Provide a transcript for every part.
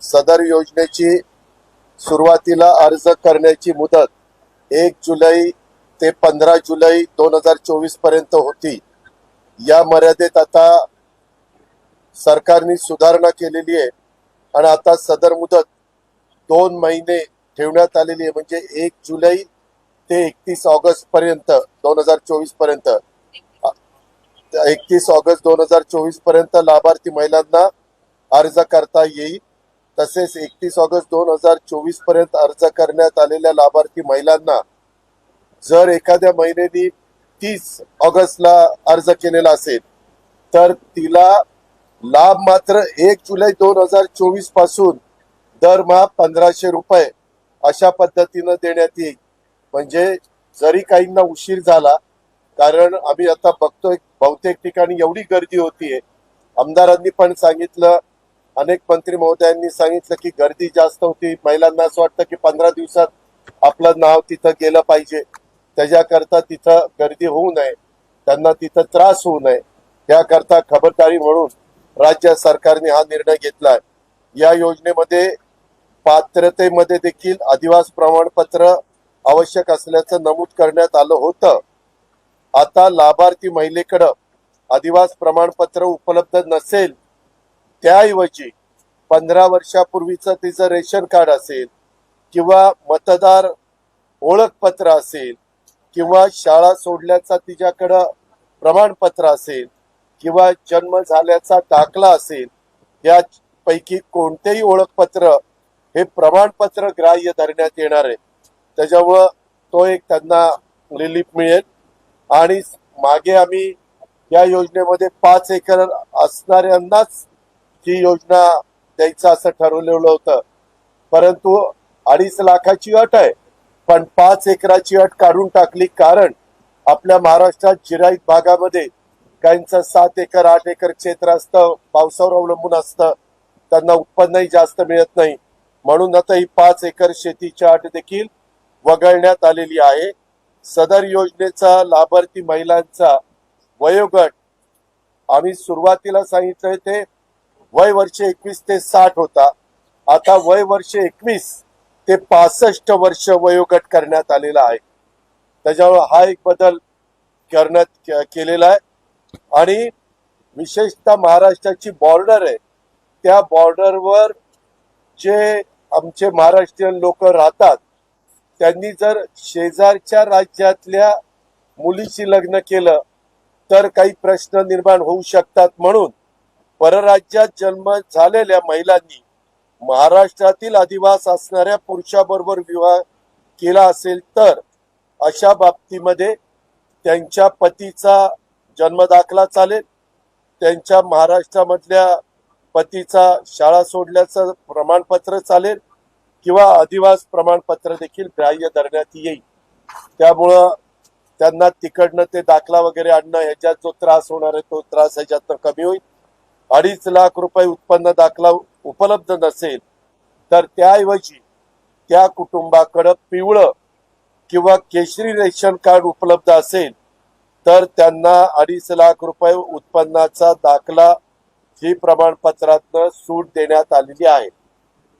सदर योजनेची सुरुवातीला अर्ज करण्याची मुदत 1 जुलै ते 15 जुलै 2024 पर्यंत होती। या मर्यादेत आता सरकारने सुधारणा केलेली आहे आणि आता सदर मुदत 2 महिने ठेवण्यात आलेली आहे, म्हणजे 1 जुलै ते 31 ऑगस्ट पर्यंत 2024 पर्यंत 31 ऑगस्ट 2024 पर्यंत लाभार्थी महिलांना अर्ज करता येईल। तसेच 31 ऑगस्ट 2024 पर्यंत अर्ज करण्यात आलेल्या लाभार्थी महिलांना जर एखाद्या महिलेने 30 ऑगस्टला अर्ज केलेला असेल तर तिला लाभ मात्र 1 जुलै 2024 पासून दरमहा 1500 रुपये अशा पद्धतीनं देण्यात येईल। म्हणजे जरी काहींना उशीर झाला, कारण आम्ही आता बघतोय बहुतेक ठिकाणी एवढी गर्दी होतीये, आमदारांनी पण सांगितलं, अनेक मंत्री महोदयांनी सांगितलं की गर्दी जास्त होती, महिलांना असं वाटतं की 15 दिवसात आपलं नाव तिथं गेलं पाहिजे, त्याच्याकरता तिथं गर्दी होऊ नये, त्यांना तिथं त्रास होऊ नये, याकरता खबरदारी म्हणून राज्य सरकारने हा निर्णय घेतलाय। या योजनेमध्ये पात्रतेमध्ये देखील अधिवास प्रमाणपत्र आवश्यक असल्याचं नमूद करण्यात आलं होतं। आता लाभार्थी महिलेकडे अधिवास प्रमाणपत्र उपलब्ध नसेल, त्याऐवजी 15 वर्षापूर्वीचं तिचं रेशन कार्ड असेल किंवा मतदार ओळखपत्र असेल किंवा शाळा सोडल्याचा तिच्याकडं प्रमाणपत्र असेल किंवा जन्म झाल्याचा दाखला असेल, यापैकी कोणतेही ओळखपत्र हे प्रमाणपत्र ग्राह्य धरण्यात येणार आहे। त्याच्यामुळं तो एक त्यांना रिलीफ मिळेल। आणि मागे आम्ही या योजनेमध्ये 5 एकर असणाऱ्यांनाच ही योजना द्यायचं असं ठरवलेलं होतं, परंतु 2.5 लाखाची अट आहे, पण 5 एकराची अट काढून टाकली, कारण आपल्या महाराष्ट्रात जिरायत भागामध्ये काहींचं 7 एकर 8 एकर क्षेत्र असतं, पावसावर अवलंबून असतं, त्यांना उत्पन्नही जास्त मिळत नाही, म्हणून आता ही 5 एकर शेतीची अट देखील वगळण्यात आलेली आहे। सदर योजनेचा लाभार्थी महिलांचा वयोगट आम्ही सुरुवातीला सांगितलंय ते वय वर्ष 21 ते 60 होता, आता वय वर्ष 21 ते 65 वर्ष वयोगट करण्यात आलेला आहे। त्याच्यामुळे हा एक बदल करण्यात केलेला आहे। आणि विशेषतः महाराष्ट्राची बॉर्डर आहे, त्या बॉर्डरवर जे आमचे महाराष्ट्रीयन लोक राहतात, त्यांनी जर शेजारच्या राज्यातल्या मुलीशी लग्न केलं तर काही प्रश्न निर्माण होऊ शकतात, म्हणून परराज्यात जन्म झालेल्या महिलांनी महाराष्ट्रातील अधिवास असणाऱ्या पुरुषाबरोबर विवाह केला असेल तर अशा बाबतीमध्ये त्यांच्या पतीचा जन्म दाखला चालेल, त्यांच्या महाराष्ट्रामधल्या पतीचा शाळा सोडल्याचं प्रमाणपत्र चालेल किंवा अधिवास प्रमाणपत्र देखील ग्राह्य धरण्यात येईल। त्यामुळं त्यांना तिकडनं ते दाखला वगैरे आणणं ह्याच्यात जो त्रास होणार आहे तो त्रास ह्याच्यातनं कमी होईल। 2.5 लाख रुपये उत्पन्न दाखला उपलब्ध नसेल तर त्याऐवजी त्या कुटुंबाकडं पिवळं किंवा केशरी रेशन कार्ड उपलब्ध असेल तर त्यांना 2.5 लाख रुपये उत्पन्नाचा दाखला ही प्रमाणपत्रातनं सूट देण्यात आलेली आहे।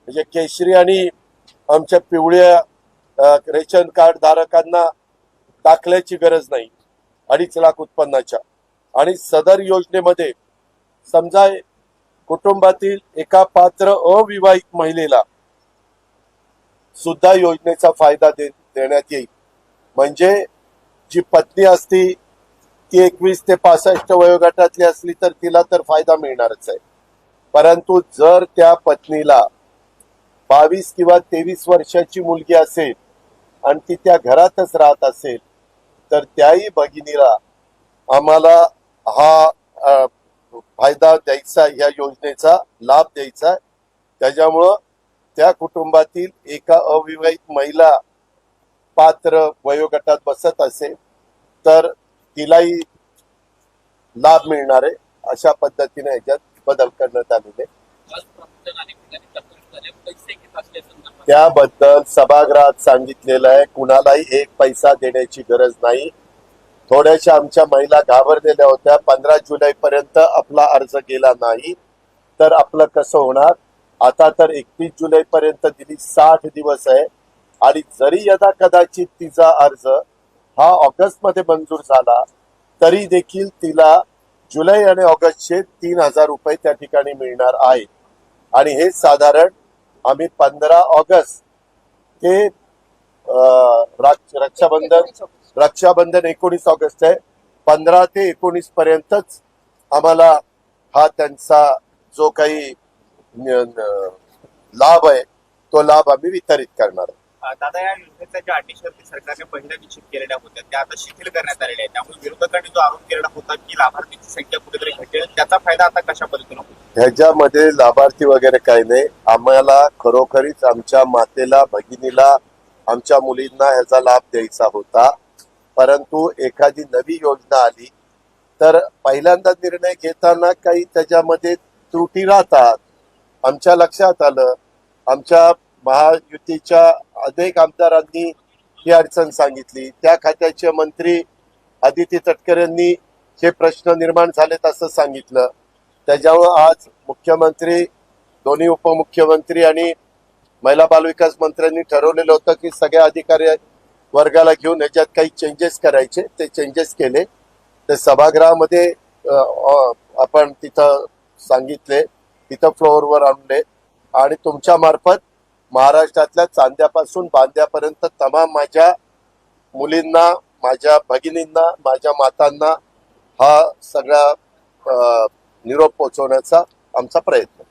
म्हणजे केशरी आणि आमच्या पिवळ्या रेशन कार्ड धारकांना दाखल्याची गरज नाही 2.5 लाख उत्पन्नाच्या। आणि सदर योजनेमध्ये समजा कुटुंबातील एका पात्र अविवाहित महिलेला सुद्धा योजनेचा फायदा देण्यात येईल। म्हणजे जी पत्नी असती ती 21 ते 65 वयोगटातली असली तर तिला तर फायदा मिळणारच आहे, परंतु जर त्या पत्नीला 22 किंवा 23 वर्षाची मुलगी असेल आणि ती त्या घरातच राहत असेल तर त्याही भगिनीला आम्हाला हा फायदा द्यायचा, या योजनेचा लाभ द्यायचा। त्याच्यामुळं त्या कुटुंबातील एका अविवाहित महिला पात्र वयोगटात बसत असेल तर तिलाही लाभ मिळणार आहे। अशा पद्धतीने याच्यात बदल करण्यात आलेले। त्याबद्दल सभागृहात सांगितलेलं आहे, कुणालाही 1 पैसा देण्याची गरज नाही। थोड्याशा आमच्या महिला घाबरलेल्या होत्या, 15 जुलै पर्यंत आपला अर्ज गेला नाही तर आपलं कसं होणार, आता तर 31 जुलै पर्यंत दिली, 60 दिवस आहे. आणि जरी यदा कदाचित तिचा अर्ज हा ऑगस्ट मध्ये मंजूर झाला तरी देखील तिला जुलै आणि ऑगस्टचे 3,000 रुपये त्या ठिकाणी मिळणार आहेत. आणि हे साधारण आम्ही 15 ऑगस्ट ते रक्षाबंधन 19 ऑगस्ट आहे, 15 ते 19 पर्यंतच आम्हाला हा त्यांचा जो काही लाभ आहे तो लाभ आम्ही वितरित करणार आहोत. दादा, या योजनेच्या ज्या अटी शर्ती सरकारने पहिल्या निश्चित केलेल्या होत्या त्या आता शिथिल करण्यात आलेल्या आहेत. त्यामुळे विरोधकांनी जो आरोप केलेला होता की लाभार्थीची संख्या कुठेतरी घटेल, त्याचा फायदा आता कशा पद्धतीने होतो? ह्याच्यामध्ये लाभार्थी वगैरे काही नाही. आम्हाला खरोखरीच आमच्या मातेला, भगिनीला, आमच्या मुलींना ह्याचा लाभ द्यायचा होता. परंतु एखादी नवी योजना आली तर पहिल्यांदा निर्णय घेताना काही त्याच्यामध्ये त्रुटी राहतात. आमच्या लक्षात आलं, आमच्या महायुतीच्या अनेक आमदारांनी ही अडचण सांगितली. त्या खात्याचे मंत्री आदिती तटकरे यांनी हे प्रश्न निर्माण झालेत असं सांगितलं. त्याच्यामुळे आज मुख्यमंत्री, दोन्ही उपमुख्यमंत्री आणि महिला बालविकास मंत्र्यांनी ठरवलेलं होतं की सगळ्या अधिकारी वर्गाला घेऊन याच्यात काही चेंजेस करायचे. ते चेंजेस केले, ते सभागृहामध्ये आपण तिथं सांगितले, तिथं फ्लोअरवर आणले आणि तुमच्या मार्फत महाराष्ट्रातल्या चांद्यापासून बांद्यापर्यंत तमाम माझ्या मुलींना, माझ्या भगिनींना, माझ्या मातांना हा सगळा निरोप पोहोचवण्याचा आमचा प्रयत्न.